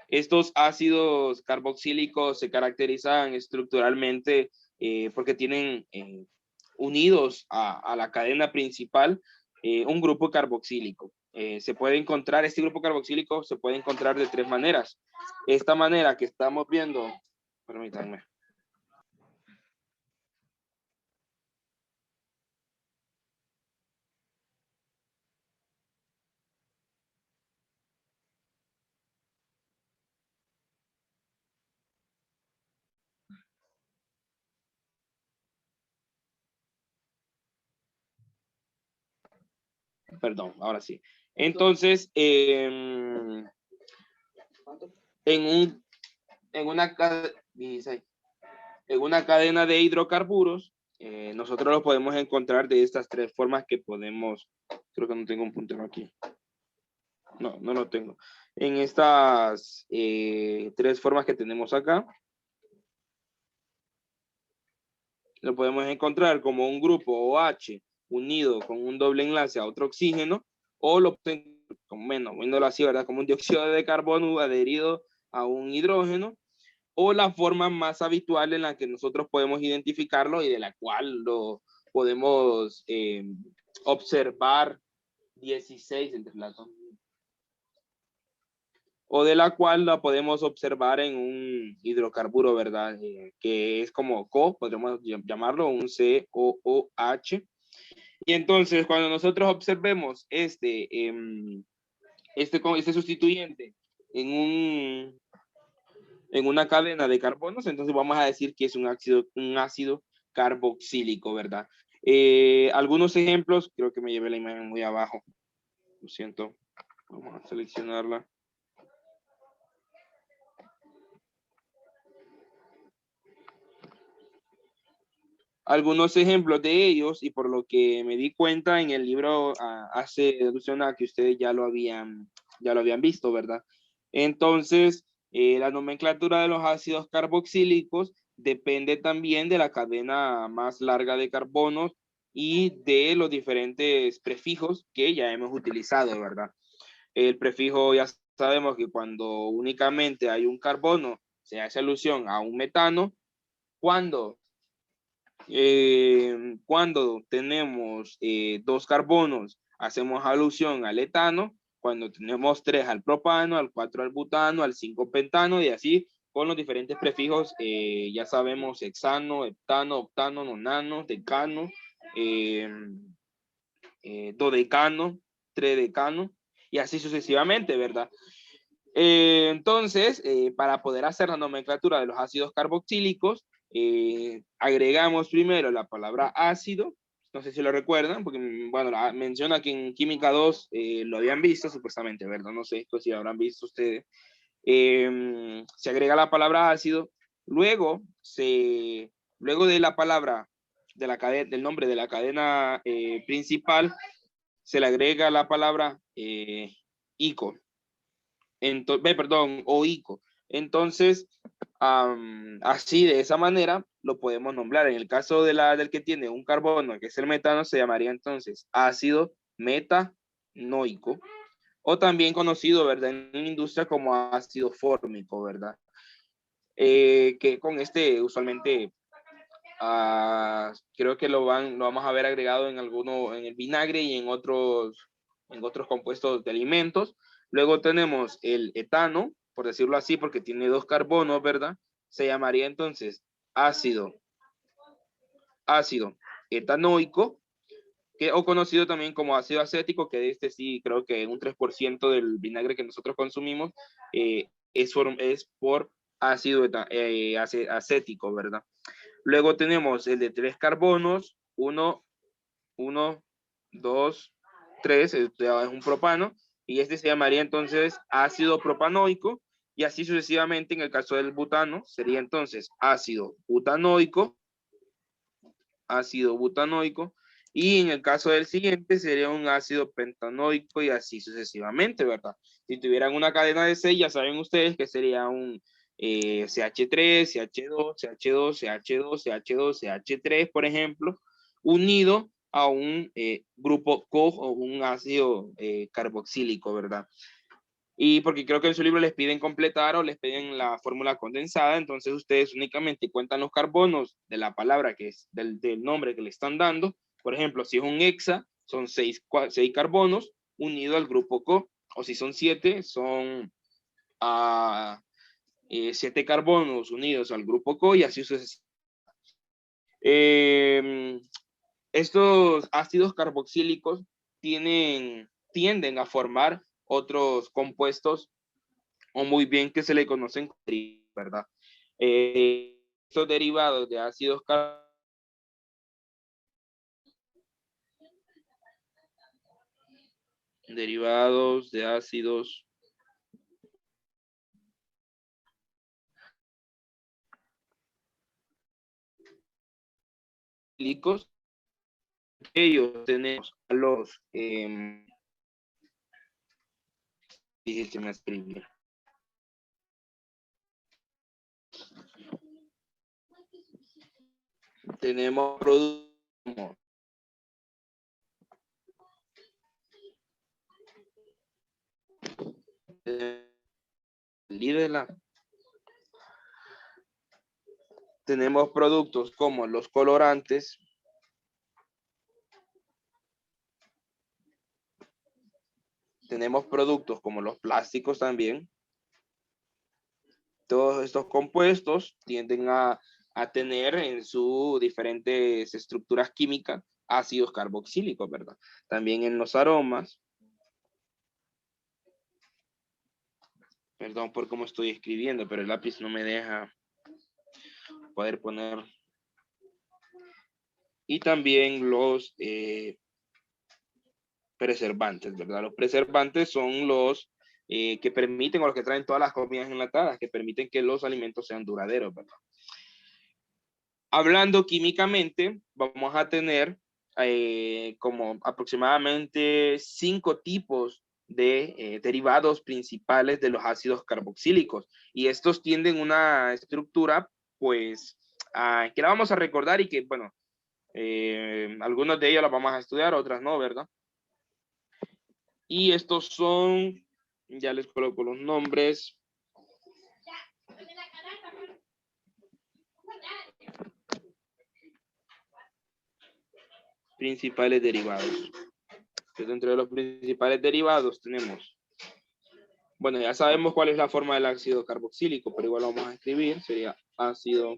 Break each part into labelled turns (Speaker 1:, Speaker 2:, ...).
Speaker 1: Estos ácidos carboxílicos se caracterizan estructuralmente porque tienen unidos a la cadena principal un grupo carboxílico. Este grupo carboxílico se puede encontrar de tres maneras. Esta manera que estamos viendo, permítanme. Perdón, ahora sí. Entonces, en, un, en, una, en una cadena de hidrocarburos, nosotros lo podemos encontrar de estas tres formas que podemos, creo que no tengo un puntero aquí. No, no lo tengo. En estas tres formas que tenemos acá, lo podemos encontrar como un grupo OH unido con un doble enlace a otro oxígeno, o lo como menos, viéndolo así, ¿verdad? Como un dióxido de carbono adherido a un hidrógeno, o la forma más habitual en la que nosotros podemos identificarlo y de la cual lo podemos observar 16 entre las dos, o de la cual la podemos observar en un hidrocarburo, ¿verdad? Que es como podríamos llamarlo un COOH. Y entonces, cuando nosotros observemos este sustituyente en una cadena de carbonos, entonces vamos a decir que es un ácido carboxílico, ¿verdad? Algunos ejemplos, creo que me llevé la imagen muy abajo, lo siento, vamos a seleccionarla. Algunos ejemplos de ellos, y por lo que me di cuenta en el libro hace alusión a que ustedes ya lo habían visto, ¿verdad? Entonces, la nomenclatura de los ácidos carboxílicos depende también de la cadena más larga de carbonos y de los diferentes prefijos que ya hemos utilizado, ¿verdad? El prefijo ya sabemos que cuando únicamente hay un carbono, se hace alusión a un metano. Cuando tenemos dos carbonos, hacemos alusión al etano. Cuando tenemos tres, al propano, al 4 al butano, al 5 pentano, y así con los diferentes prefijos, ya sabemos hexano, heptano, octano, nonano, decano, eh, dodecano, tridecano, y así sucesivamente, ¿verdad? Entonces, para poder hacer la nomenclatura de los ácidos carboxílicos, agregamos primero la palabra ácido, no sé si lo recuerdan, porque, bueno, menciona que en Química 2 lo habían visto supuestamente, ¿verdad? No sé si lo habrán visto ustedes. Se agrega la palabra ácido, luego, luego de la palabra, del nombre de la cadena principal, se le agrega la palabra ico. O ICO. Entonces, así de esa manera lo podemos nombrar. En el caso del que tiene un carbono, que es el metano, se llamaría entonces ácido metanoico, o también conocido, ¿verdad? En la industria como ácido fórmico, ¿verdad? Que con este usualmente creo que lo vamos a ver agregado en el vinagre y en otros compuestos de alimentos. Luego tenemos el etano, por decirlo así, porque tiene dos carbonos, ¿verdad? Se llamaría entonces ácido etanoico, o conocido también como ácido acético, que este sí creo que un 3% del vinagre que nosotros consumimos es por ácido acético, ¿verdad? Luego tenemos el de tres carbonos, 1, 2, 3, este es un propano, y este se llamaría entonces ácido propanoico, y así sucesivamente en el caso del butano, sería entonces ácido butanoico, y en el caso del siguiente sería un ácido pentanoico y así sucesivamente, ¿verdad? Si tuvieran una cadena de 6, ya saben ustedes que sería un CH3, CH2, CH2, CH2, CH2, CH3, por ejemplo, unido a un grupo COH o un ácido carboxílico, ¿verdad? Y porque creo que en su libro les piden completar o les piden la fórmula condensada, entonces ustedes únicamente cuentan los carbonos de la palabra que es del nombre que le están dando. Por ejemplo, si es un hexa, son seis carbonos unidos al grupo CO, o si son 7, son 7 carbonos unidos al grupo CO y así sucesivamente. Estos ácidos carboxílicos tienden a formar otros compuestos o muy bien que se le conocen, ¿verdad? Estos derivados de ácidos derivados de ácidos cíclicos, ellos tenemos a los dije que me escribí. Tenemos productos lídela. Tenemos productos como los colorantes, tenemos productos como los plásticos también. Todos estos compuestos tienden a tener en sus diferentes estructuras químicas ácidos carboxílicos, ¿verdad? También en los aromas. Perdón por cómo estoy escribiendo, pero el lápiz no me deja poder poner. Y también los preservantes, ¿verdad? Los preservantes son los que permiten, o los que traen todas las comidas enlatadas, que permiten que los alimentos sean duraderos, ¿verdad? Hablando químicamente, vamos a tener como aproximadamente 5 tipos de derivados principales de los ácidos carboxílicos. Y estos tienden una estructura, pues, que la vamos a recordar y que, bueno, algunos de ellos las vamos a estudiar, otras no, ¿verdad? Y estos son, ya les coloco los nombres. Principales derivados. Entonces, dentro de los principales derivados tenemos, bueno, ya sabemos cuál es la forma del ácido carboxílico, pero igual lo vamos a escribir, sería ácido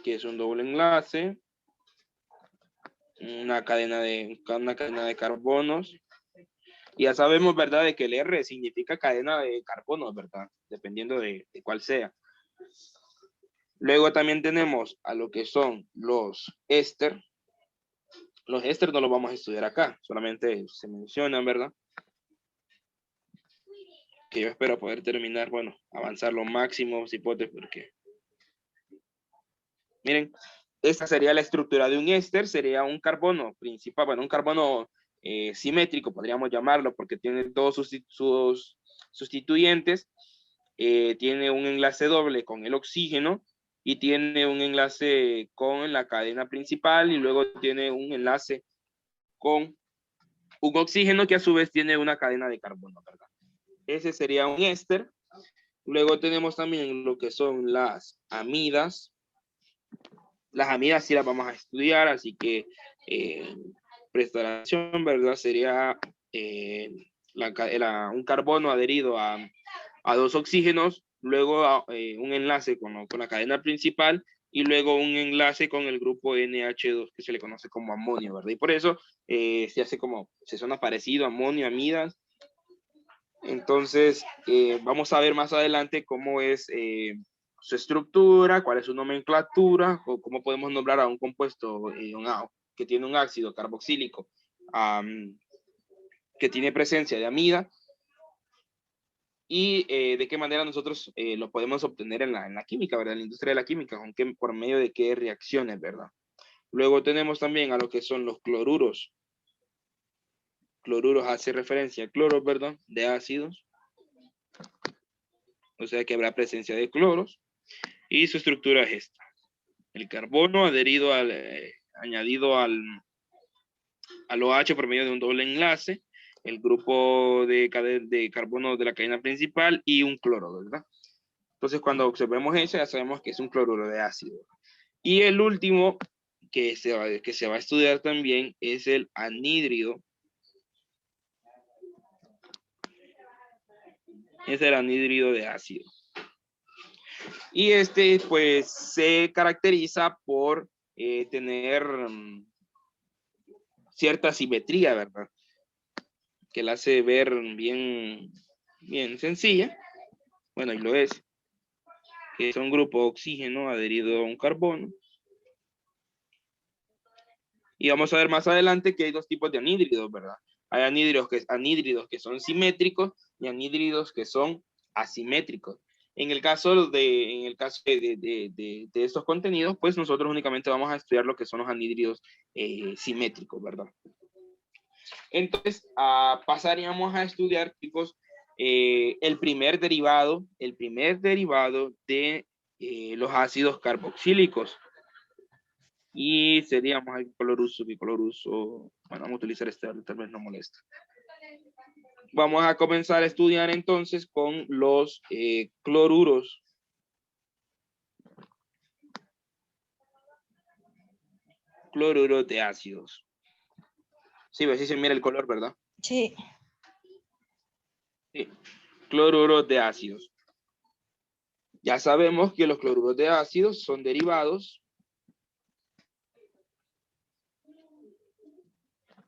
Speaker 1: que es un doble enlace, una cadena de carbonos. Y ya sabemos, ¿verdad?, de que el R significa cadena de carbonos, ¿verdad? Dependiendo de cuál sea. Luego también tenemos a lo que son los éster. Los éster no los vamos a estudiar acá, solamente se mencionan, ¿verdad? Que yo espero poder terminar, bueno, avanzar lo máximo si puedo, porque miren, esta sería la estructura de un éster, sería un carbono principal, bueno, un carbono simétrico, podríamos llamarlo, porque tiene todos sus sustituyentes, tiene un enlace doble con el oxígeno y tiene un enlace con la cadena principal y luego tiene un enlace con un oxígeno que a su vez tiene una cadena de carbono, ¿verdad? Ese sería un éster. Luego tenemos también lo que son las amidas. Las amidas sí las vamos a estudiar, así que prestar atención, ¿verdad? Sería un carbono adherido a 2 oxígenos, luego un enlace con la cadena principal y luego un enlace con el grupo NH2 que se le conoce como amonio, ¿verdad? Y por eso se hace como, se suena parecido, amonio, amidas. Entonces, vamos a ver más adelante cómo es su estructura, cuál es su nomenclatura, o cómo podemos nombrar a un compuesto que tiene un ácido carboxílico que tiene presencia de amida y de qué manera nosotros lo podemos obtener en la química, ¿verdad? En la industria de la química, aunque por medio de qué reacciones, ¿verdad? Luego tenemos también a lo que son los cloruros. Cloruros hace referencia a cloros, ¿verdad? De ácidos. o sea que habrá presencia de cloros, y su estructura es esta. El carbono adherido añadido al OH por medio de un doble enlace, el grupo de carbono de la cadena principal y un cloro, ¿verdad? Entonces, cuando observemos eso, ya sabemos que es un cloruro de ácido. Y el último que se va a estudiar también es el anhídrido. Es el anhídrido de ácido. Y este, pues, se caracteriza por tener cierta simetría, ¿verdad? Que la hace ver bien sencilla. Bueno, y lo es. Que es un grupo de oxígeno adherido a un carbono. Y vamos a ver más adelante que hay dos tipos de anhídridos, ¿verdad? Hay anhídridos que son simétricos y anhídridos que son asimétricos. En el caso de estos contenidos, pues nosotros únicamente vamos a estudiar lo que son los anhídridos simétricos, ¿verdad? Entonces, pasaríamos a estudiar, chicos, el primer derivado de los ácidos carboxílicos. Y seríamos el cloruro, bicloruro. Bueno, vamos a utilizar este, tal vez no molesta. Vamos a comenzar a estudiar entonces con los cloruros. Cloruros de ácidos. Sí, así se mira el color, ¿verdad?
Speaker 2: Sí.
Speaker 1: Sí. Cloruros de ácidos. Ya sabemos que los cloruros de ácidos son derivados.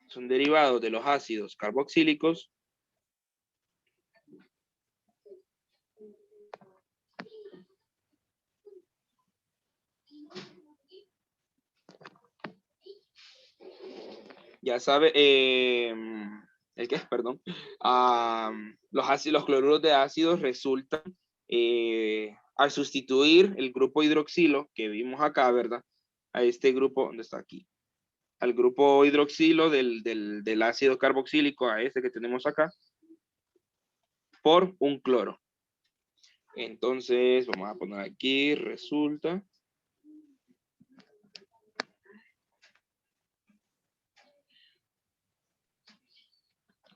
Speaker 1: Son derivados de los ácidos carboxílicos. Ya sabe, ¿el qué? Perdón. Los cloruros de ácidos resultan, al sustituir el grupo hidroxilo que vimos acá, ¿verdad? A este grupo, ¿dónde está aquí? Al grupo hidroxilo del ácido carboxílico, a este que tenemos acá, por un cloro. Entonces, vamos a poner aquí, resulta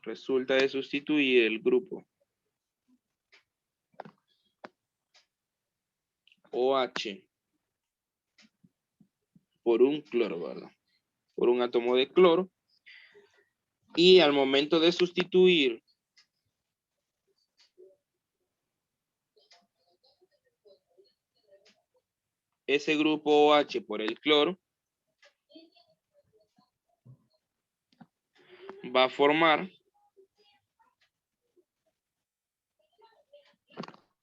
Speaker 1: de sustituir el grupo OH por un cloro, ¿verdad? Por un átomo de cloro. Y al momento de sustituir ese grupo OH por el cloro, va a formar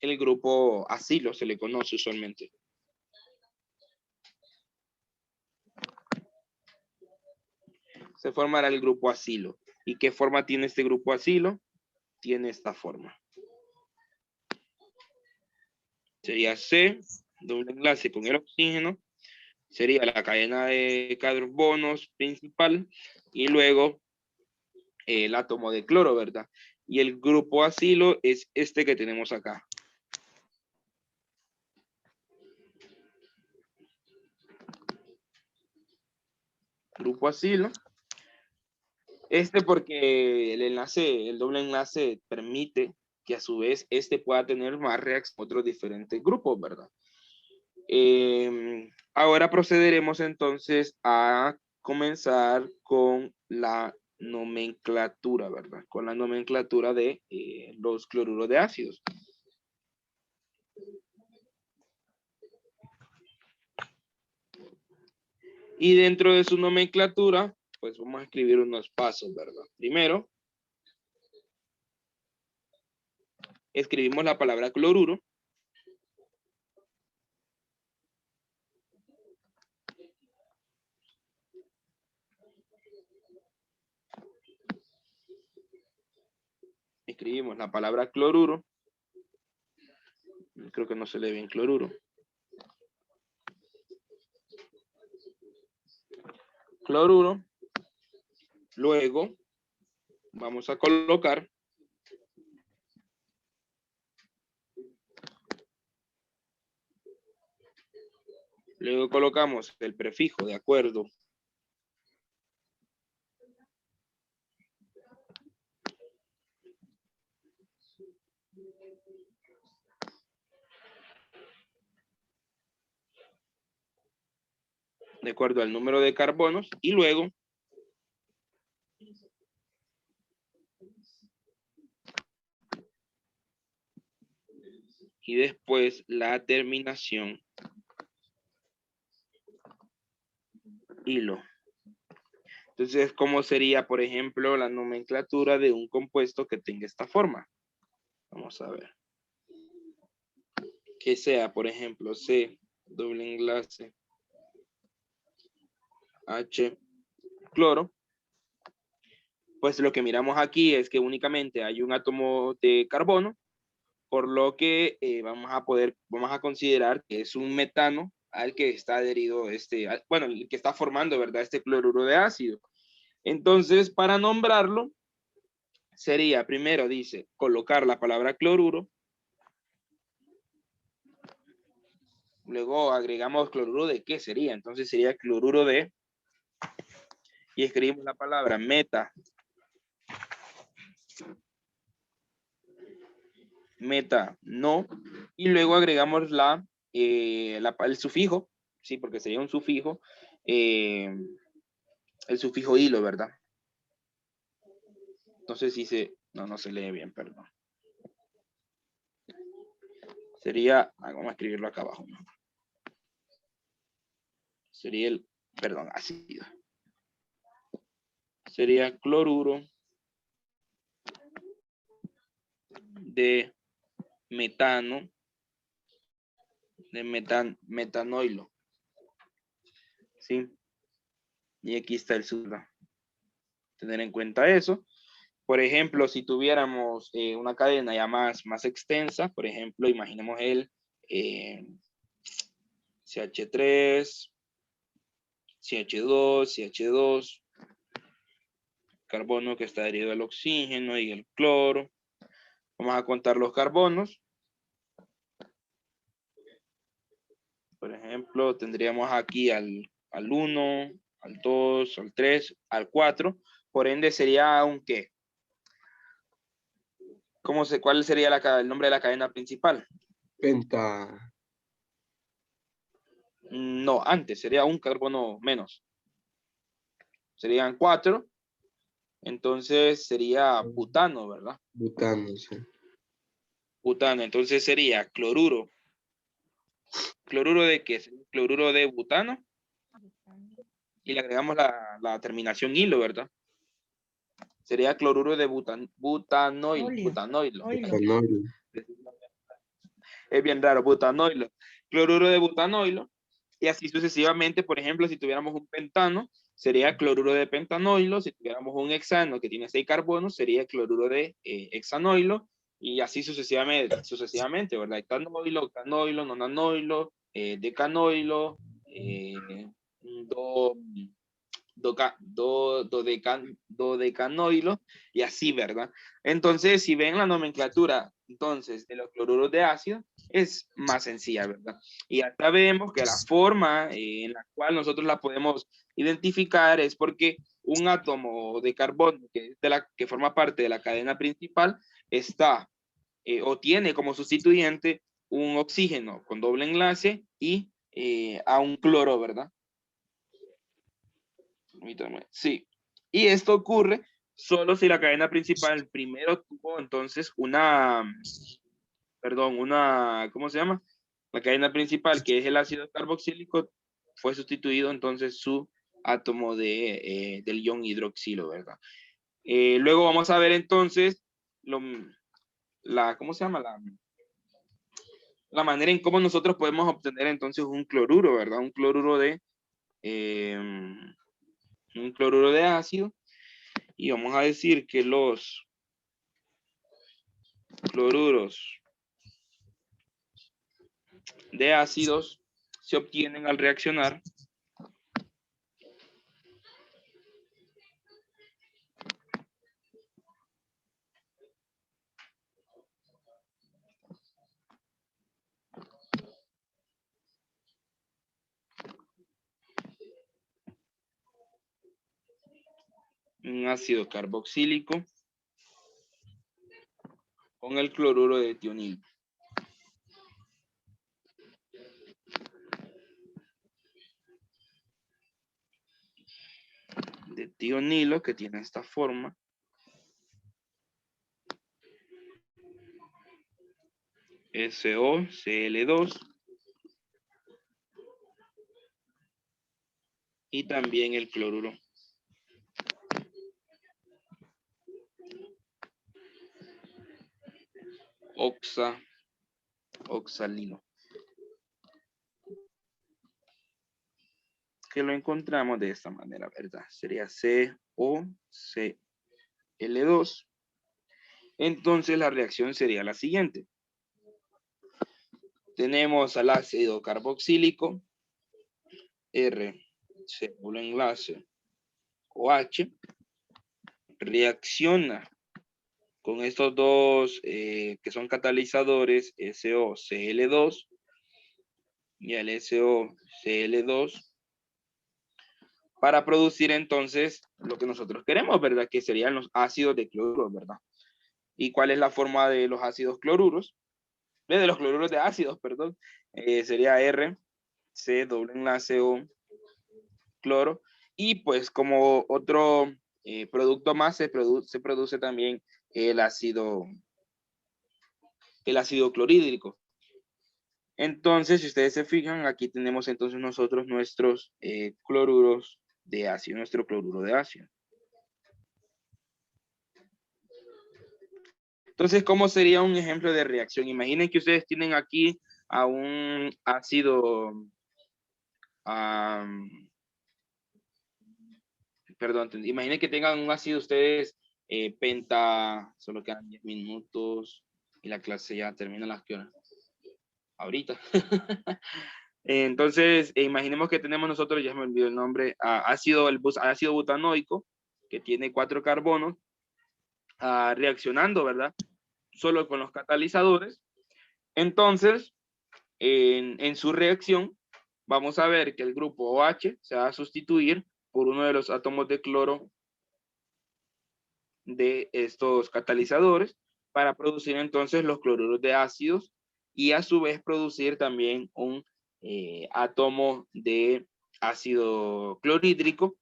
Speaker 1: el grupo acilo, se le conoce usualmente. Se formará el grupo acilo. ¿Y qué forma tiene este grupo acilo? Tiene esta forma. Sería C, doble enlace con el oxígeno. Sería la cadena de carbonos principal. Y luego el átomo de cloro, ¿verdad? Y el grupo acilo es este que tenemos acá. Grupo acilo. Este porque el doble enlace permite que a su vez este pueda tener más reacción con otros diferentes grupos, ¿verdad? Ahora procederemos entonces a comenzar con la nomenclatura, ¿verdad? Con la nomenclatura de los cloruros de ácidos. Y dentro de su nomenclatura, pues vamos a escribir unos pasos, ¿verdad? Primero, escribimos la palabra cloruro. Escribimos la palabra cloruro. Creo que no se lee bien cloruro. Cloruro. Luego vamos a colocar Luego colocamos el prefijo, de acuerdo. De acuerdo al número de carbonos. Y luego y después la terminación hilo. Entonces, ¿cómo sería, por ejemplo, la nomenclatura de un compuesto que tenga esta forma? Vamos a ver. Que sea, por ejemplo, C, doble enlace, H, cloro. Pues lo que miramos aquí es que únicamente hay un átomo de carbono, por lo que vamos a considerar que es un metano al que está adherido bueno, el que está formando, ¿verdad? Este cloruro de ácido. Entonces, para nombrarlo, sería, primero dice, colocar la palabra cloruro, luego agregamos cloruro de ¿qué sería? Entonces sería cloruro de, y escribimos la palabra meta, no, y luego agregamos el sufijo, sí, porque sería un sufijo, el sufijo hilo, ¿verdad? Entonces sí no se lee bien, perdón. Sería, vamos a escribirlo acá abajo. Sería perdón, ácido. Sería cloruro de metano, de metanoilo. ¿Sí? Y aquí está el sur. Tener en cuenta eso. Por ejemplo, si tuviéramos una cadena ya más extensa, por ejemplo, imaginemos el CH3, CH2, CH2, carbono que está adherido al oxígeno y el cloro. Vamos a contar los carbonos. Por ejemplo, tendríamos aquí al 1, al 2, al 3, al 4. Por ende, sería un ¿qué? ¿Cuál sería el nombre de la cadena principal?
Speaker 2: Penta.
Speaker 1: No, antes, sería un carbono menos. Serían 4. Entonces sería butano, ¿verdad?
Speaker 2: Butano, sí.
Speaker 1: Butano, entonces sería cloruro. ¿Cloruro de qué? Cloruro de butano. Y le agregamos la terminación hilo, ¿verdad? Sería cloruro de butanoilo.
Speaker 2: Butanoilo.
Speaker 1: Es bien raro, butanoilo. Cloruro de butanoilo. Y así sucesivamente, por ejemplo, si tuviéramos un pentano, sería cloruro de pentanoilo. Si tuviéramos un hexano que tiene 6 carbonos, sería cloruro de hexanoilo. Y así sucesivamente, ¿verdad? Etanoilo, octanoilo, nonanoilo, decanoilo, do, dodecanoilo, y así, ¿verdad? Entonces, si ven la nomenclatura, entonces, de los cloruros de ácido, es más sencilla, ¿verdad? Y ya sabemos que la forma en la cual nosotros la podemos identificar es porque un átomo de carbono que forma parte de la cadena principal está o tiene como sustituyente un oxígeno con doble enlace y a un cloro, ¿verdad? Permítame. Sí. Y esto ocurre solo si la cadena principal primero tuvo entonces ¿cómo se llama? La cadena principal, que es el ácido carboxílico, fue sustituido entonces su átomo del ion hidroxilo, ¿verdad? Luego vamos a ver entonces ¿cómo se llama? La manera en cómo nosotros podemos obtener entonces un cloruro, ¿verdad? Un cloruro de ácido. Y vamos a decir que los cloruros de ácidos se obtienen al reaccionar un ácido carboxílico con el cloruro de tionilo. De tionilo, que tiene esta forma. SOCl2. Y también el cloruro. Oxalino. Que lo encontramos de esta manera, ¿verdad? Sería COCl2. Entonces la reacción sería la siguiente. Tenemos al ácido carboxílico, R, doble enlace, OH, reacciona con estos dos que son catalizadores, SOCl2 y el SOCl2, para producir entonces lo que nosotros queremos, ¿verdad? Que serían los ácidos de cloruro, ¿verdad? ¿Y cuál es la forma de los ácidos cloruros? De los cloruros de ácidos, perdón. Sería R, C, doble enlace O, cloro. Y pues como otro producto más se produce también el ácido clorhídrico. Entonces, si ustedes se fijan, aquí tenemos entonces nosotros nuestros cloruros de ácido, nuestro cloruro de ácido. Entonces, ¿cómo sería un ejemplo de reacción? Imaginen que ustedes tienen aquí a un ácido, perdón, imaginen que tengan un ácido ustedes solo quedan 10 minutos y la clase ya termina a las que horas. Ahorita. Entonces, imaginemos que tenemos nosotros, ya me olvidó el nombre, ácido butanoico, que tiene 4 carbonos, reaccionando, ¿verdad? Solo con los catalizadores. Entonces, en su reacción, vamos a ver que el grupo OH se va a sustituir por uno de los átomos de cloro de estos catalizadores para producir entonces los cloruros de ácidos y a su vez producir también un átomo de ácido clorhídrico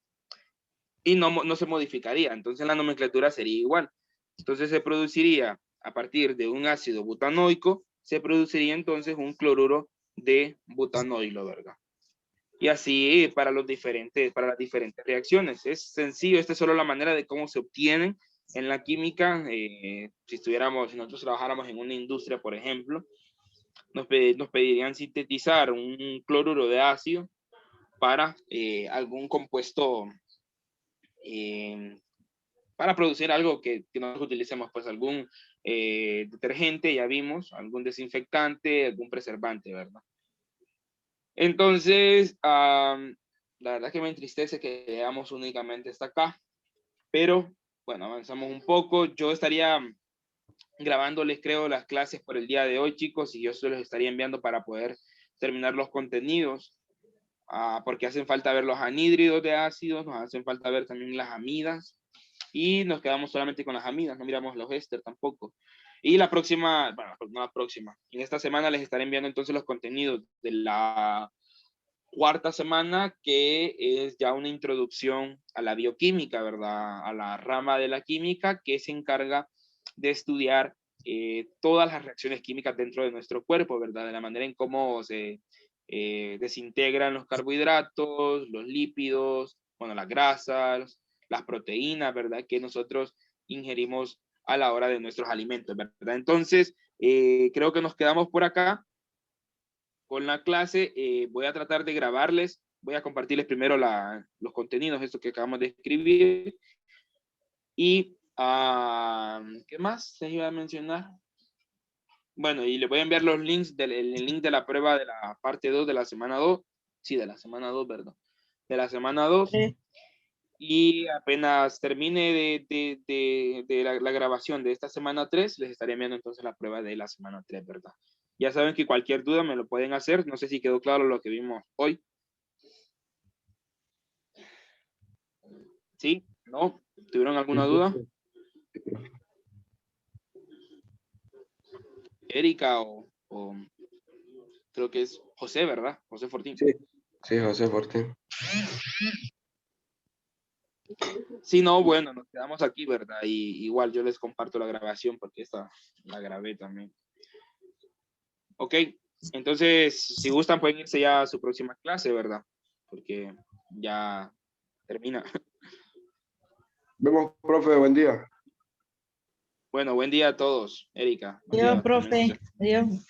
Speaker 1: y no se modificaría. Entonces la nomenclatura sería igual. Entonces se produciría a partir de un ácido butanoico, se produciría entonces un cloruro de butanoilo, ¿verdad? Y así para las diferentes reacciones. Es sencillo, esta es solo la manera de cómo se obtienen en la química. Si nosotros trabajáramos en una industria, por ejemplo, nos pedirían sintetizar un cloruro de ácido para algún compuesto, para producir algo que nosotros utilicemos, pues algún detergente, ya vimos, algún desinfectante, algún preservante, ¿verdad? Entonces, la verdad que me entristece que llegamos únicamente hasta acá, pero bueno, avanzamos un poco. Yo estaría grabándoles, creo, las clases por el día de hoy, chicos, y yo se los estaría enviando para poder terminar los contenidos, porque hacen falta ver los anhídridos de ácidos, nos hacen falta ver también las amidas, y nos quedamos solamente con las amidas, no miramos los éster tampoco. Y la próxima, bueno, no la próxima, en esta semana les estaré enviando entonces los contenidos de la cuarta semana, que es ya una introducción a la bioquímica, ¿verdad? A la rama de la química que se encarga de estudiar todas las reacciones químicas dentro de nuestro cuerpo, ¿verdad? De la manera en cómo se desintegran los carbohidratos, los lípidos, bueno, las grasas, las proteínas, ¿verdad? Que nosotros ingerimos a la hora de nuestros alimentos, ¿verdad? Entonces, creo que nos quedamos por acá con la clase. Voy a tratar de grabarles, voy a compartirles primero los contenidos, esto que acabamos de escribir. Y, ¿qué más les iba a mencionar? Bueno, y les voy a enviar los links, el link de la prueba de la parte 2 de la semana 2. Sí, de la semana 2, perdón. De la semana 2. Y apenas termine de la grabación de esta semana 3, les estaré enviando entonces la prueba de la semana 3, ¿verdad? Ya saben que cualquier duda me lo pueden hacer. No sé si quedó claro lo que vimos hoy. ¿Sí? ¿No? ¿Tuvieron alguna duda? Erika o creo que es José, ¿verdad? José Fortín.
Speaker 2: Sí, sí, José Fortín.
Speaker 1: Sí, no, bueno, nos quedamos aquí, ¿verdad? Y igual yo les comparto la grabación porque esta la grabé también. Ok, entonces, si gustan, pueden irse ya a su próxima clase, ¿verdad? Porque ya termina.
Speaker 2: Vemos, profe, buen día.
Speaker 1: Bueno, buen día a todos. Erika, buen
Speaker 3: Adiós,
Speaker 1: día también,
Speaker 3: profe.
Speaker 1: José.
Speaker 3: Adiós.